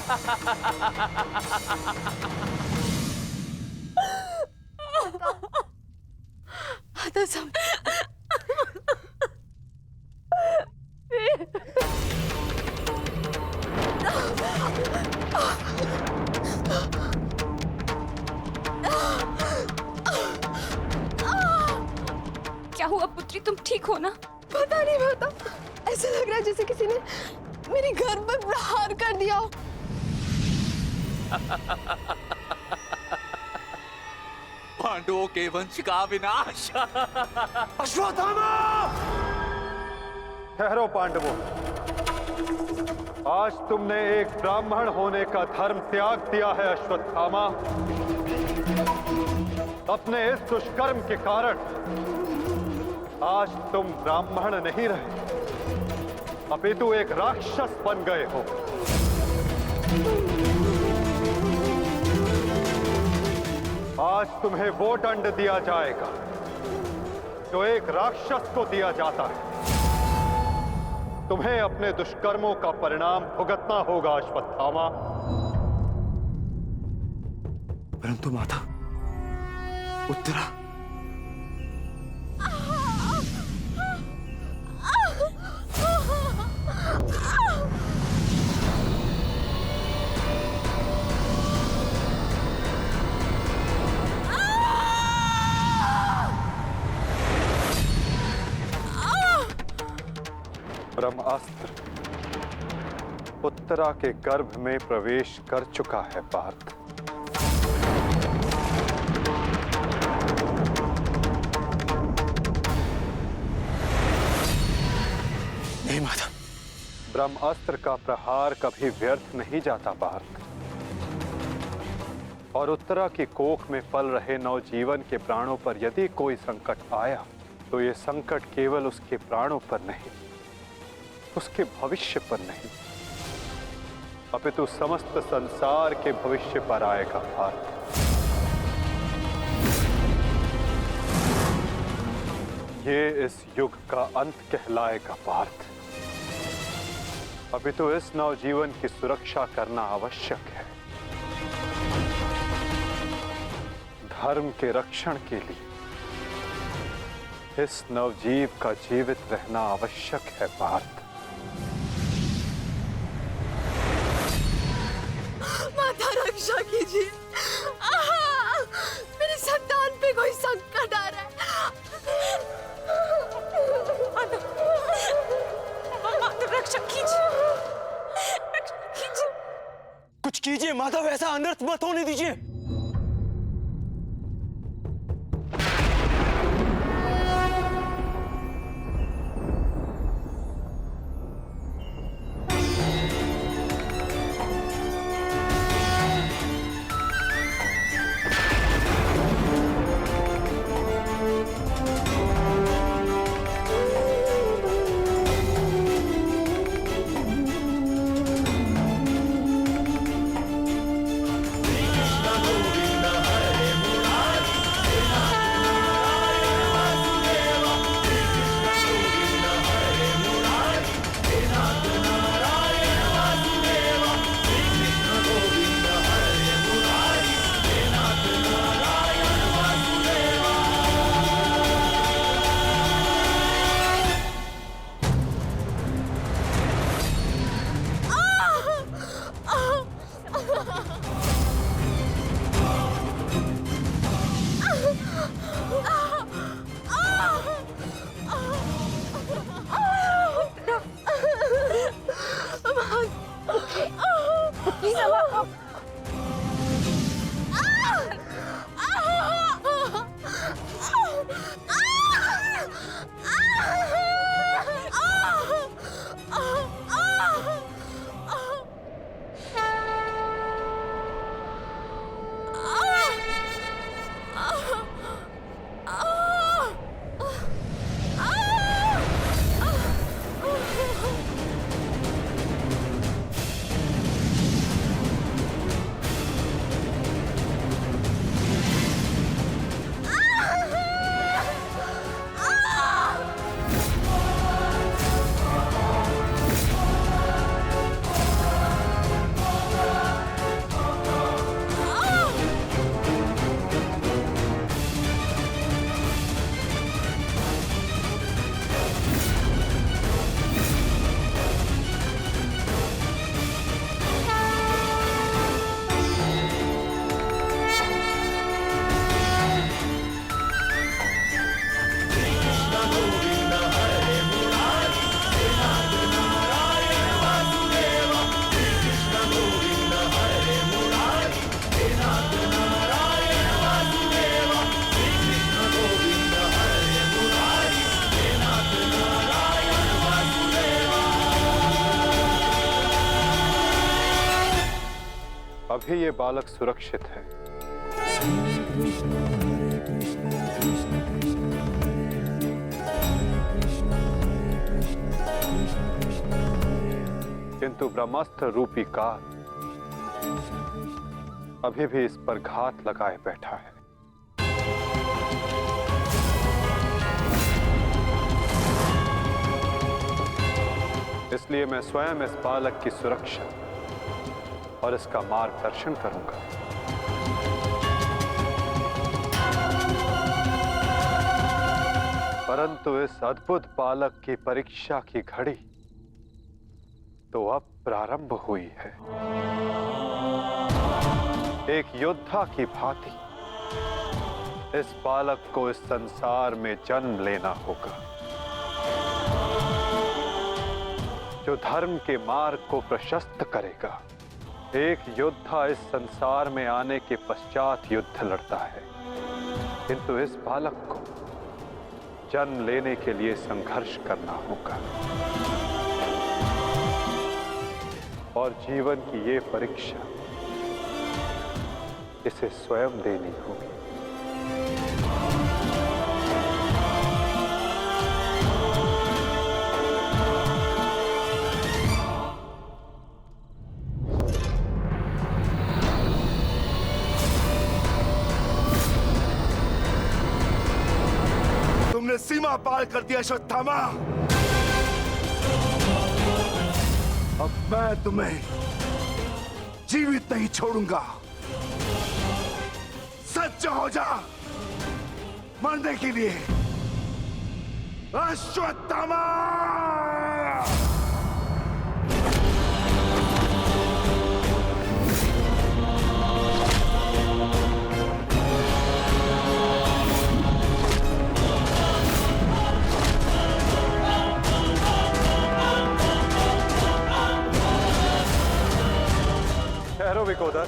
आता सब क्या हुआ पुत्री, तुम ठीक हो ना? पता नहीं माता, ऐसा लग रहा है जैसे किसी ने मेरी घर पर प्रहार कर दिया हो। पांडवों के वंश का विनाश। अश्वत्थामा! ठहरो पांडवों, आज तुमने एक ब्राह्मण होने का धर्म त्याग दिया है अश्वत्थामा। अपने इस दुष्कर्म के कारण आज तुम ब्राह्मण नहीं रहे, अपितु एक राक्षस बन गए हो। आज तुम्हें वो दंड दिया जाएगा जो एक राक्षस को दिया जाता है। तुम्हें अपने दुष्कर्मों का परिणाम भुगतना होगा अश्वत्थामा। परंतु माता, उत्तरा ब्रह्मास्त्र उत्तरा के गर्भ में प्रवेश कर चुका है पार्थ। नहीं माता, ब्रह्मास्त्र का प्रहार कभी व्यर्थ नहीं जाता पार्थ। और उत्तरा की कोख में पल रहे नवजीवन के प्राणों पर यदि कोई संकट आया तो ये संकट केवल उसके प्राणों पर नहीं, उसके भविष्य पर नहीं, अपितु समस्त संसार के भविष्य पर आएगा पार्थ। ये इस युग का अंत कहलाएगा पार्थ। अपितु इस नवजीवन की सुरक्षा करना आवश्यक है। धर्म के रक्षण के लिए इस नवजीव का जीवित रहना आवश्यक है पार्थ। माता रक्षा कीजिए, मेरी संतान पे कोई संकट आ रहा है। माता रक्षा कीजिए, रक्षा कीजिए। कुछ कीजिए माता, वैसा अनर्थ मत होने दीजिए। अभी ये बालक सुरक्षित है। किंतु ब्रह्मास्त्र रूपी काल अभी भी इस पर घात लगाए बैठा है। इसलिए मैं स्वयं इस बालक की सुरक्षा और इसका मार्गदर्शन करूंगा। परंतु इस अद्भुत बालक की परीक्षा की घड़ी तो अब प्रारंभ हुई है। एक योद्धा की भांति इस बालक को इस संसार में जन्म लेना होगा, जो धर्म के मार्ग को प्रशस्त करेगा। एक योद्धा इस संसार में आने के पश्चात युद्ध लड़ता है, किंतु इस बालक को जन्म लेने के लिए संघर्ष करना होगा और जीवन की ये परीक्षा इसे स्वयं देनी होगी। तुमने सीमा पार कर दिया अश्वत्थामा। अब मैं तुम्हें जीवित नहीं छोड़ूंगा। सच हो जा मरने के लिए अश्वत्थामा। ठहरो विकोदर।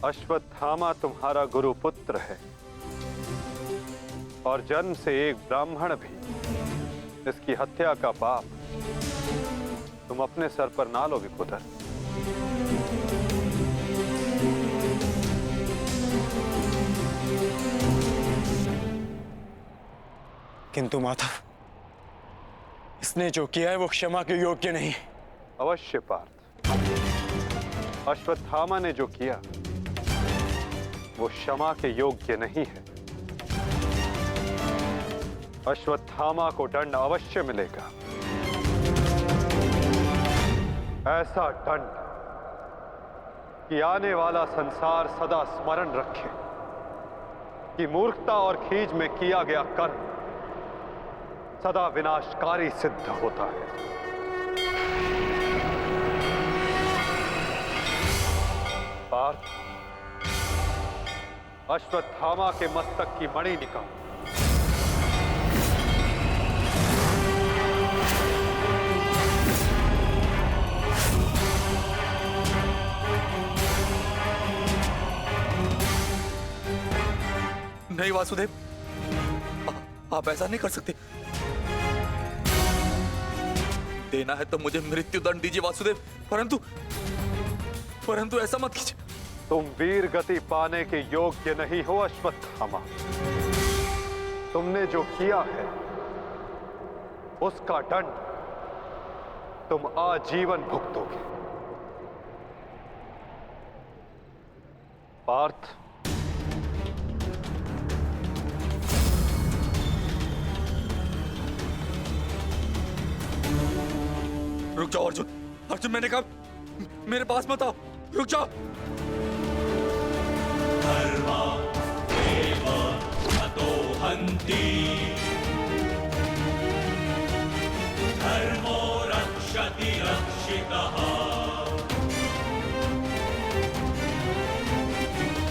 अश्वत्थामा तुम्हारा गुरु पुत्र है और जन्म से एक ब्राह्मण भी। इसकी हत्या का पाप तुम अपने सर पर ना लो विकोदर। किंतु माधव, इसने जो किया है वो क्षमा के योग्य नहीं। अवश्य पार्थ, अश्वत्थामा ने जो किया वो क्षमा के योग्य नहीं है। अश्वत्थामा को दंड अवश्य मिलेगा, ऐसा दंड कि आने वाला संसार सदा स्मरण रखे कि मूर्खता और खीज में किया गया कर्म सदा विनाशकारी सिद्ध होता है। पार्थ, अश्वत्थामा के मस्तक की मणि निकाल। नहीं वासुदेव, आप ऐसा नहीं कर सकते। देना है तो मुझे मृत्यु दंड दीजिए वासुदेव, परंतु ऐसा मत कीजिए। तुम वीर गति पाने के योग्य नहीं हो अश्वत्थामा। तुमने जो किया है उसका दंड तुम आजीवन भुगतोगे। पार्थ, रुक जाओ अर्जुन। अर्जुन, मैंने कहा मेरे पास मत आओ, रुक जाओ। धर्मो रक्षति रक्षितः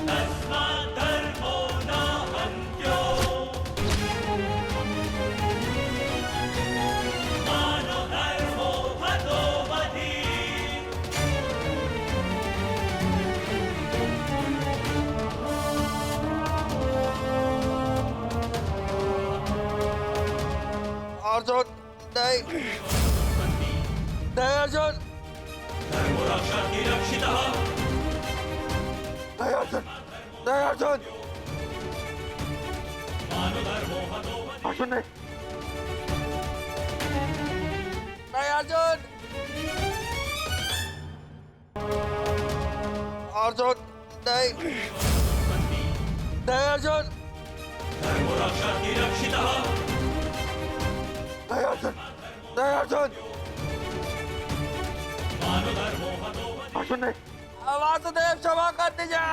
तस्मात् धर्मो न हन्त्यो मानो धर्मो हतो वधि। अर्जुन नहीं नहीं अर्जुन धर्मोरक्षति रक्षितः नहीं अर्जुन नहीं अर्जुन मानधर्मो हतो बधिः अर्जुन नहीं नहीं अर्जुन अर्जुन नहीं नहीं अर्जुन धर्मोरक्षति रक्षितः नहीं अर्जुन नहीं अर्जुन मानधर्मो हतो बधिः अर्जुन नहीं वासुदेव क्षमा कर दीजिए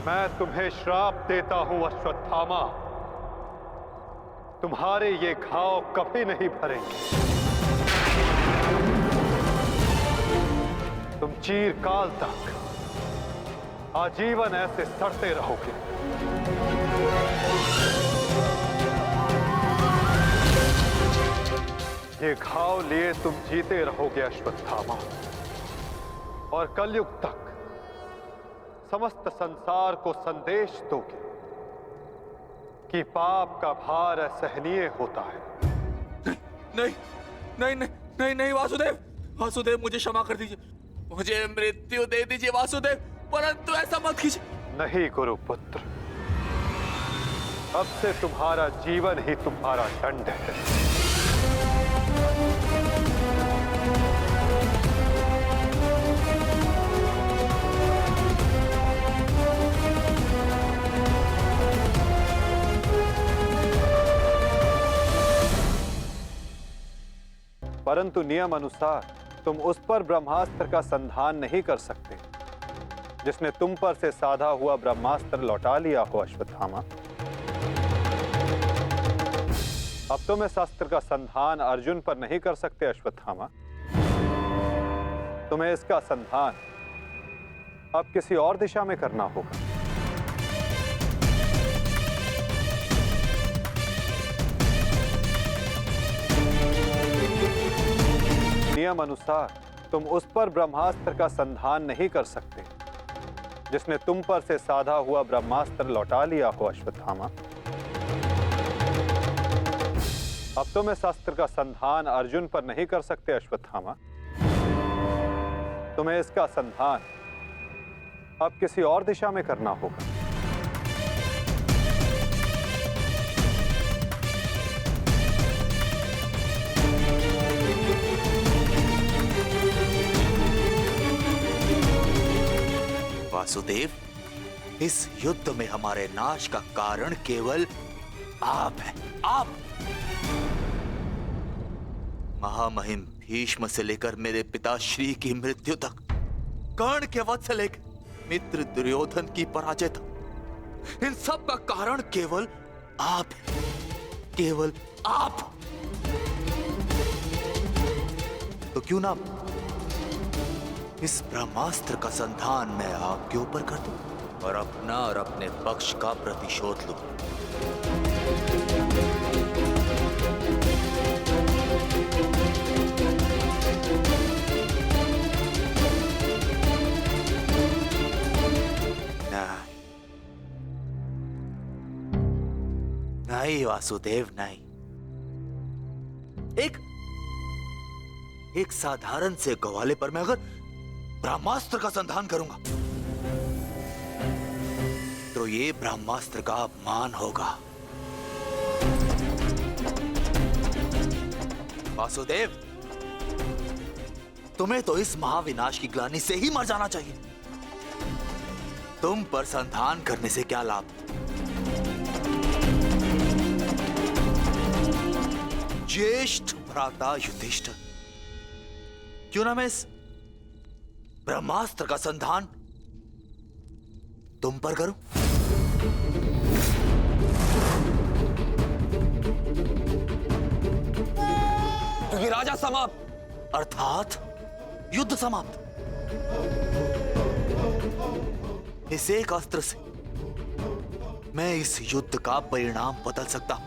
मैं तुम्हें श्राप देता हूं अश्वत्थामा, तुम्हारे ये घाव कभी नहीं भरेंगे। तुम चीरकाल तक आजीवन ऐसे सड़ते रहोगे। ये घाव लिए तुम जीते रहोगे अश्वत्थामा, और कलयुग तक समस्त संसार को संदेश दोगे कि पाप का भार असहनीय होता है। नहीं नहीं नहीं नहीं नहीं वासुदेव वासुदेव मुझे क्षमा कर दीजिए, मुझे मृत्यु दे दीजिए वासुदेव, परंतु ऐसा मत कीजिए। नहीं गुरुपुत्र, अब से तुम्हारा जीवन ही तुम्हारा दंड है। परंतु नियम अनुसार तुम उस पर ब्रह्मास्त्र का संधान नहीं कर सकते जिसने तुम पर से साधा हुआ ब्रह्मास्त्र लौटा लिया हो अश्वत्थामा। अब तुम इस अस्त्र का संधान अर्जुन पर नहीं कर सकते अश्वत्थामा। तुम्हें इसका संधान अब किसी और दिशा में करना होगा। नियम अनुसार तुम उस पर ब्रह्मास्त्र का संधान नहीं कर सकते जिसने तुम पर से साधा हुआ ब्रह्मास्त्र लौटा लिया हो अश्वत्थामा। अब तुम इस अस्त्र का संधान अर्जुन पर नहीं कर सकते अश्वत्थामा। तुम्हें इसका संधान अब किसी और दिशा में करना होगा। वासुदेव, इस युद्ध में हमारे नाश का कारण केवल आप हैं, आप। महामहिम भीष्म से लेकर मेरे पिताश्री की मृत्यु तक, कर्ण के वध से लेकर मित्र दुर्योधन की पराजय तक, इन सब का कारण केवल आप हैं, केवल आप। तो क्यों ना इस ब्रह्मास्त्र का संधान मैं आपके ऊपर कर दूं और अपना और अपने पक्ष का प्रतिशोध लूं। नहीं, नहीं वासुदेव, नहीं। एक साधारण से ग्वाले पर मैं अगर ब्रह्मास्त्र का संधान करूंगा तो ये ब्रह्मास्त्र का अपमान होगा। वासुदेव, तुम्हें तो इस महाविनाश की ग्लानि से ही मर जाना चाहिए। तुम पर संधान करने से क्या लाभ? ज्येष्ठ भ्राता युधिष्ठिर, क्यों ना मैं इस ब्रह्मास्त्र का संधान तुम पर करूं? क्योंकि राजा समाप्त, अर्थात युद्ध समाप्त। इस एक अस्त्र से मैं इस युद्ध का परिणाम बदल सकता हूं।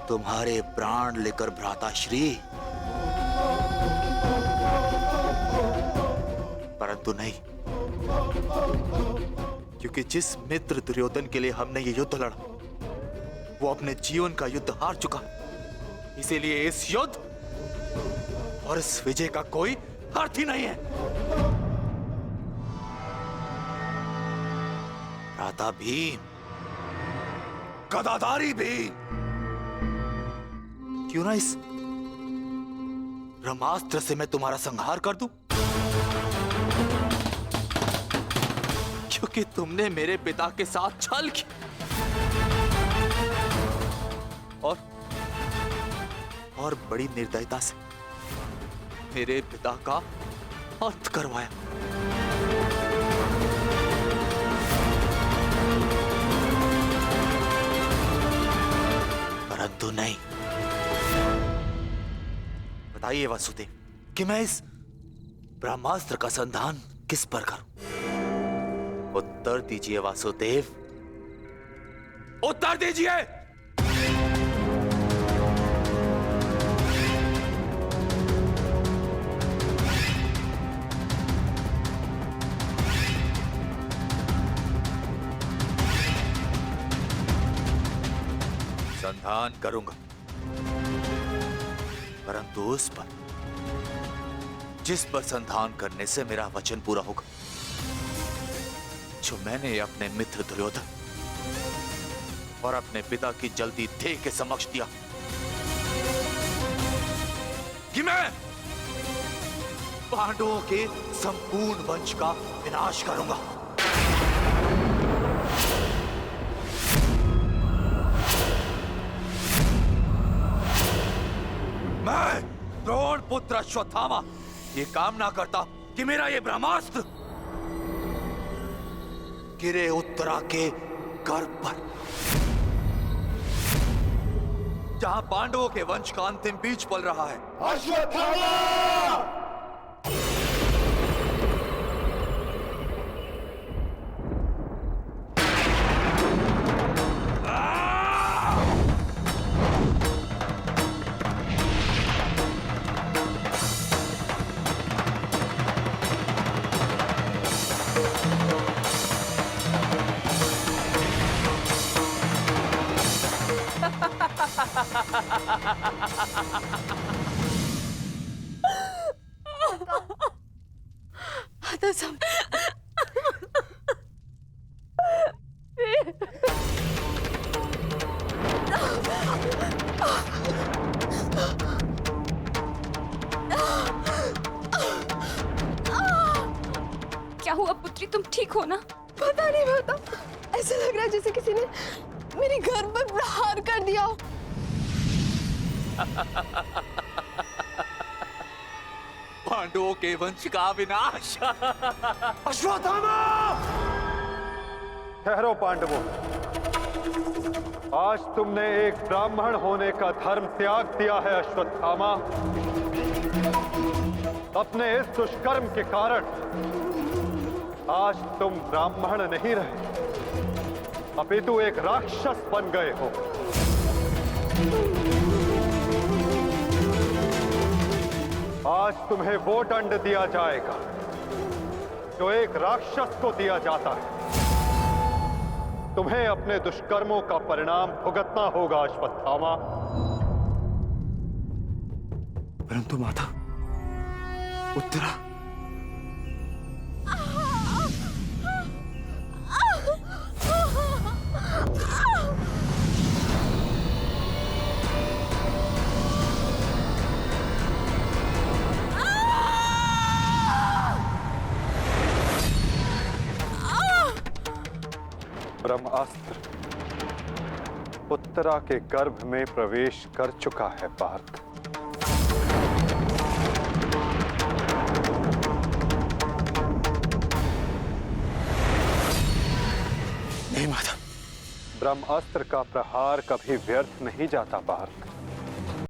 तुम्हारे प्राण लेकर भ्राताश्री, परंतु नहीं, क्योंकि जिस मित्र दुर्योधन के लिए हमने ये युद्ध लड़ा वो अपने जीवन का युद्ध हार चुका। इसीलिए इस युद्ध और इस विजय का कोई अर्थ ही नहीं है। भ्राता भीम, गदाधारी भीम, क्यों ना इस ब्रह्मास्त्र से मैं तुम्हारा संहार कर दूं? क्योंकि तुमने मेरे पिता के साथ छल किया और बड़ी निर्दयता से मेरे पिता का अंत करवाया। परंतु नहीं। बताइए वासुदेव कि मैं इस ब्रह्मास्त्र का संधान किस पर करूं? उत्तर दीजिए वासुदेव, उत्तर दीजिए। संधान करूंगा, परंतु उस पर जिस पर संधान करने से मेरा वचन पूरा होगा, जो मैंने अपने मित्र दुर्योधन और अपने पिता की जल्दी देह के समक्ष दिया कि मैं पांडवों के संपूर्ण वंश का विनाश करूंगा। मैं द्रोण पुत्र अश्वत्थामा ये कामना करता कि मेरा ये ब्रह्मास्त्र गिरे उत्तरा के गर्भ पर, जहां पांडवों के वंश का अंतिम बीज पल रहा है। अश्वत्थामा! आता सब क्या हुआ पुत्री, तुम ठीक हो ना? पता नहीं, पता ऐसा लग रहा है जैसे किसी ने मेरी घर पर प्रहार कर दिया हो। पांडवों के वंश का विनाश। अश्वत्थामा! ठहरो पांडवों, आज तुमने एक ब्राह्मण होने का धर्म त्याग दिया है। अश्वत्थामा, अपने इस दुष्कर्म के कारण आज तुम ब्राह्मण नहीं रहे, अपितु एक राक्षस बन गए हो। आज तुम्हें वो दंड दिया जाएगा जो एक राक्षस को दिया जाता है। तुम्हें अपने दुष्कर्मों का परिणाम भुगतना होगा अश्वत्थामा। परंतु माता, उत्तरा ब्रह्मास्त्र उत्तरा के गर्भ में प्रवेश कर चुका है पार्थ। नहीं माता, ब्रह्मास्त्र का प्रहार कभी व्यर्थ नहीं जाता पार्थ।